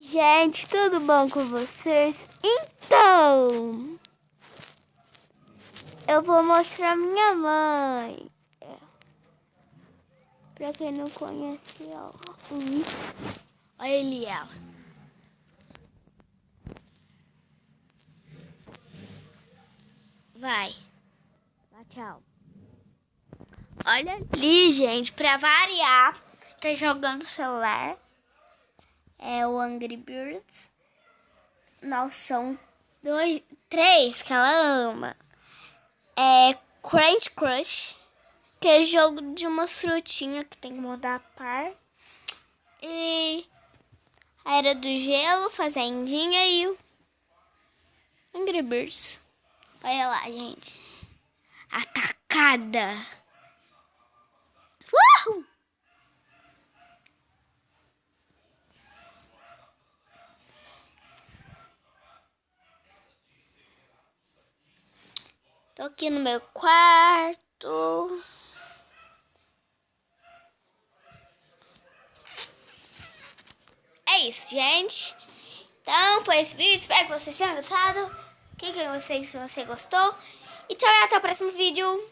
Gente, tudo bom com vocês? Então, eu vou mostrar minha mãe. Pra quem não conhece ela. Olha ele, ela. Vai. Dá tchau. Olha ali, gente, pra variar. Tá jogando celular. É o Angry Birds. Nós são três que ela ama. É Crunch Crush, que é jogo de uma frutinha que tem que mudar a par. E a Era do Gelo, Fazendinha e o Angry Birds. Olha lá, gente. Atacada. Uhul! Tô aqui no meu quarto. É isso, gente. Então, foi esse vídeo. Espero que vocês tenham gostado. Clique em vocês se você gostou. E tchau, e até o próximo vídeo.